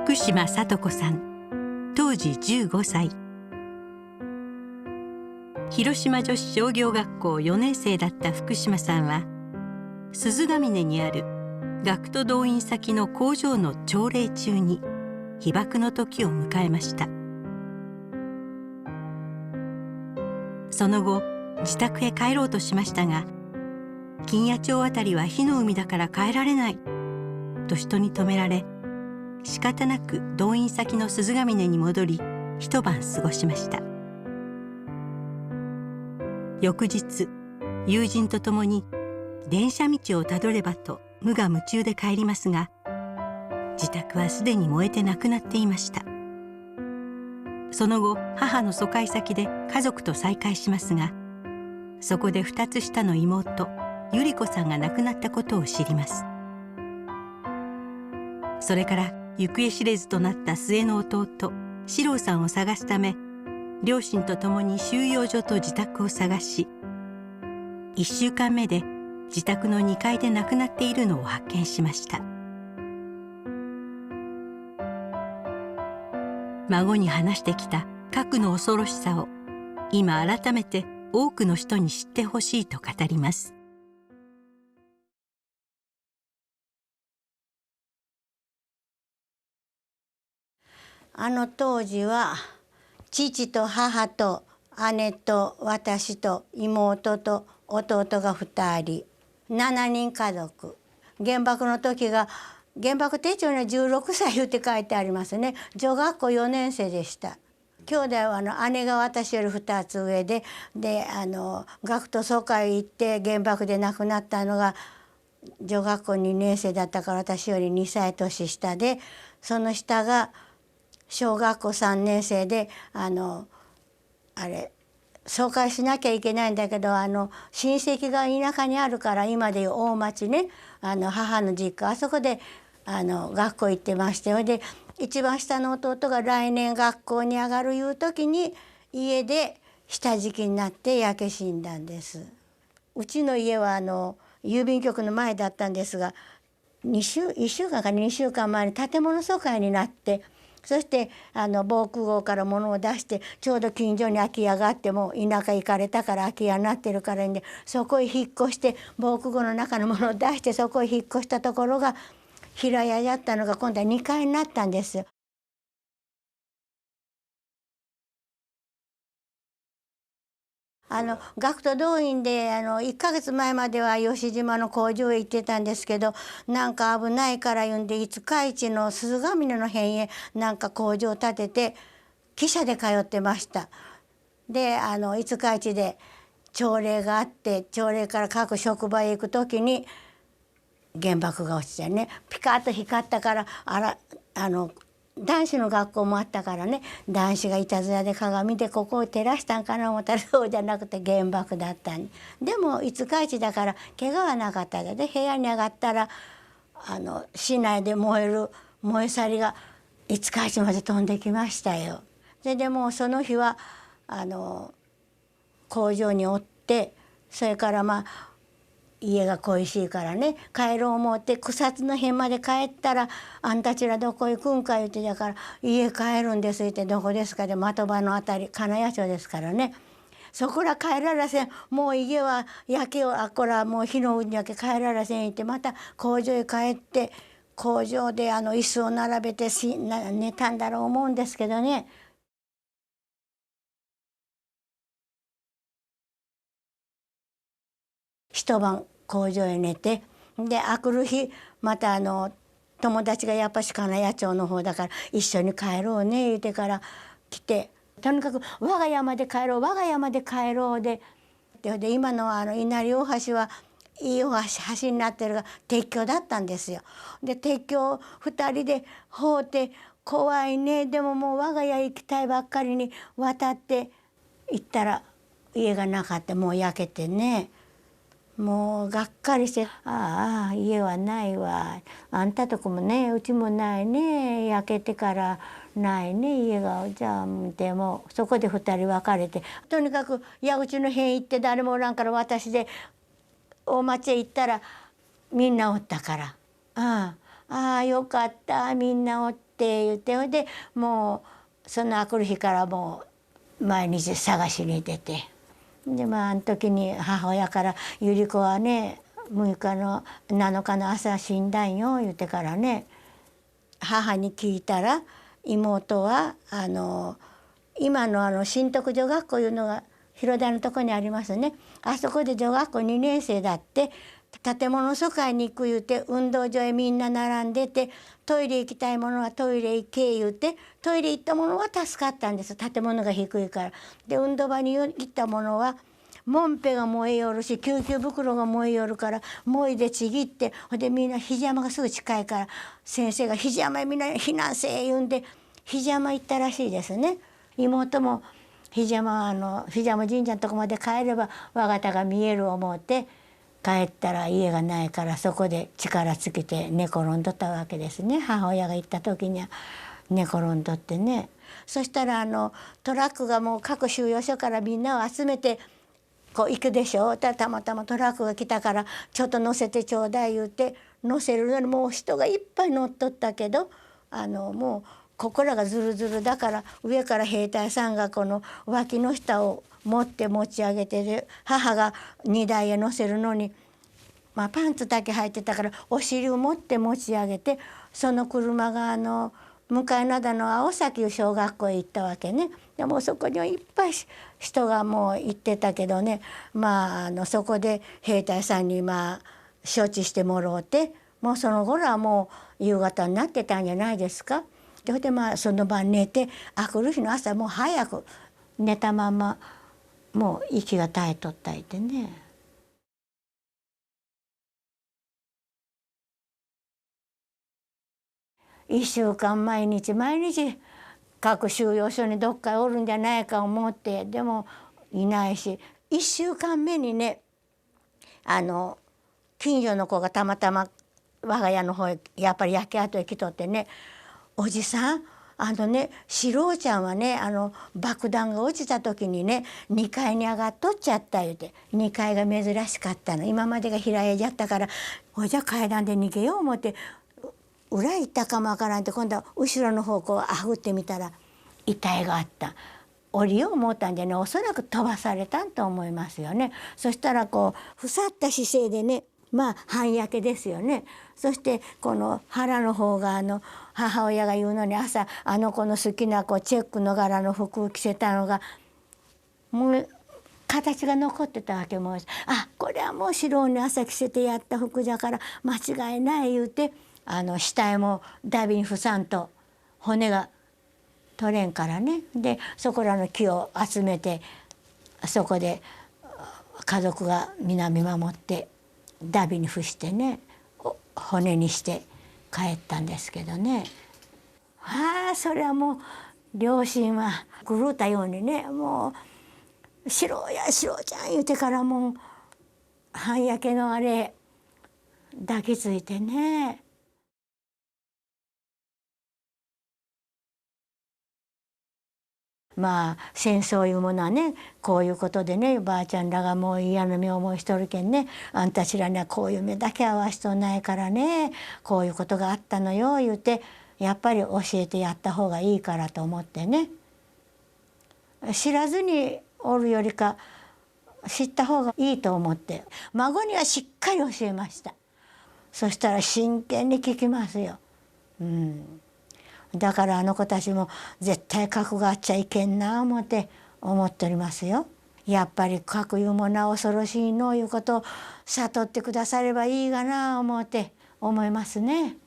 福島聡子さん、当時15歳。広島女子商業学校4年生だった福島さんは、鈴ヶ峰にある学徒動員先の工場の朝礼中に被爆の時を迎えました。その後自宅へ帰ろうとしましたが、金谷町あたりは火の海だから帰られないと人に止められ、仕方なく動員先の鈴ヶ峰に戻り一晩過ごしました。翌日、友人と共に電車道をたどればと無我夢中で帰りますが、自宅はすでに燃えてなくなっていました。その後、母の疎開先で家族と再会しますが、そこで2つ下の妹百合子さんが亡くなったことを知ります。それから行方知れずとなった末の弟四郎さんを探すため、両親と共に収容所と自宅を探し、1週間目で自宅の2階で亡くなっているのを発見しました。孫に話してきた核の恐ろしさを今改めて多くの人に知ってほしいと語ります。あの当時は父と母と姉と私と妹と弟が2人、7人家族。原爆の時が、原爆手帳には16歳って書いてありますね。女学校4年生でした。兄弟は姉が私より2つ上で、学徒疎開行って原爆で亡くなったのが女学校2年生だったから、私より2歳年下で、その下が小学校3年生で、疎開しなきゃいけないんだけど、親戚が田舎にあるから、今でいう大町ね、母の実家、あそこで学校行ってまして、それで一番下の弟が来年学校に上がるいう時に家で下敷きになって焼け死んだんです。うちの家は郵便局の前だったんですが、1週間か2週間前に建物疎開になって、そして防空壕から物を出して、ちょうど近所に空き家があって、も田舎行かれたから空き家になってるからんで、そこへ引っ越して、防空壕の中のものを出してそこへ引っ越したところが平屋やったのが今度は2階になったんですよ。学徒動員で1ヶ月前までは吉島の工場へ行ってたんですけど、なんか危ないから言うんで、五日市の鈴ヶ峰の辺へなんか工場を建てて汽車で通ってました。で五日市で朝礼があって、朝礼から各職場へ行く時に原爆が落ちてね、ピカッと光ったから、男子の学校もあったからね、男子がいたずらで鏡でここを照らしたんかな思ったら、そうじゃなくて原爆だったんで。も五日市だから怪我はなかったで、部屋に上がったら市内で燃える燃え去りが五日市まで飛んできましたよ。でもうその日は工場におって、それから家が恋しいからね、帰ろう思って草津の辺まで帰ったら、あんたちらどこ行くんか言って、だから家帰るんですって、どこですかで、的場のあたり、金谷町ですからね、そこら帰られせん、もう家は焼けをこらもう火の海に焼け帰られせん言って、また工場へ帰って、工場で椅子を並べて寝たんだろう思うんですけどね。一晩工場へ寝て、で明くる日また友達がやっぱし金谷町の方だから一緒に帰ろうね言うてから来て、とにかく我が山で帰ろう我が山で帰ろうで、今の稲荷大橋はいい橋になってるが鉄橋だったんですよ。で鉄橋2人で放って怖いね、でももう我が家行きたいばっかりに渡って行ったら家がなかった、もう焼けてね。もうがっかりして「ああ家はないわ、あんたとこもねうちもないね、焼けてからないね家が」じゃあでもそこで2人別れて、とにかく矢口の辺行って誰もおらんから、私で大町へ行ったらみんなおったから、ああよかったみんなおって言って、ほいでもうそのあくる日からもう毎日探しに出て、であの時に母親から「百合子はね6日の7日の朝死んだんよ」言ってからね、母に聞いたら妹は今の新徳女学校いうのが広田のとこにありますね。あそこで女学校2年生だって、建物疎開に行く言うて運動場へみんな並んでて、トイレ行きたいものはトイレ行け言うて、トイレ行ったものは助かったんです、建物が低いから。で運動場に行ったものはもんぺが燃えよるし救急袋が燃えよるから燃えでちぎって、ほんでみんな肘山がすぐ近いから先生が肘山へみんな避難せえ言うんで肘山行ったらしいですね。妹も肘山神社のとこまで帰れば我が田が見える思うて、帰ったら家がないからそこで力尽きて寝転んどったわけですね。母親が行った時には寝転んどってね。そしたらトラックがもう各収容所からみんなを集めてこう行くでしょ。たまたまトラックが来たからちょっと乗せてちょうだい言うて乗せるのにもう人がいっぱい乗っとったけどもうここらがズルズルだから上から兵隊さんがこの脇の下を持って持ち上げてで、母が荷台へ乗せるのに、パンツだけ履いてたからお尻を持って持ち上げて、その車が向かい灘の青崎小学校へ行ったわけね。でもそこにはいっぱい人がもう行ってたけどね、そこで兵隊さんに処置してもろうて、もうその頃はもう夕方になってたんじゃないですか。でその晩寝て、あくる日の朝もう早く寝たままもう息が絶えとったいてね。1週間毎日各収容所にどっかおるんじゃないか思って、でもいないし、1週間目にね近所の子がたまたま我が家の方へやっぱり焼け跡へ来とってね「おじさん四郎ちゃんはね爆弾が落ちた時にね2階に上がっとっちゃった」言うて、2階が珍しかったの、今までが平屋じゃったから、ほいじゃ階段で逃げよう思って裏行ったかもわからんって、今度は後ろの方こうあふってみたら遺体があった。降りよう思ったんでね、おそらく飛ばされたんと思いますよね。そしたらこうふさった姿勢でね、半焼けですよね。そしてこの腹の方が母親が言うのに朝子の好きなチェックの柄の服を着せたのがもう形が残ってたわけ。もうこれはもう四郎に朝着せてやった服じゃから間違いない言うて、死体もダビに付さんと骨が取れんからね。でそこらの木を集めてそこで家族が皆見守ってダビに付してね骨にして帰ったんですけどね。それはもう両親は狂ったようにね、もう「四郎や四郎ちゃん」言うてからもう半焼けのあれ抱きついてね。戦争いうものはねこういうことでね、ばあちゃんらがもう嫌な目思いしとるけんね、あんたちらにはこういう目だけ合わしとないからね、こういうことがあったのよ言うてやっぱり教えてやった方がいいからと思ってね、知らずにおるよりか知った方がいいと思って孫にはしっかり教えました。そしたら真剣に聞きますよ。だからあの子たちも絶対核があっちゃいけんな思っておりますよ。やっぱり核いうものは恐ろしいのいうことを悟ってくださればいいがな思って思いますね。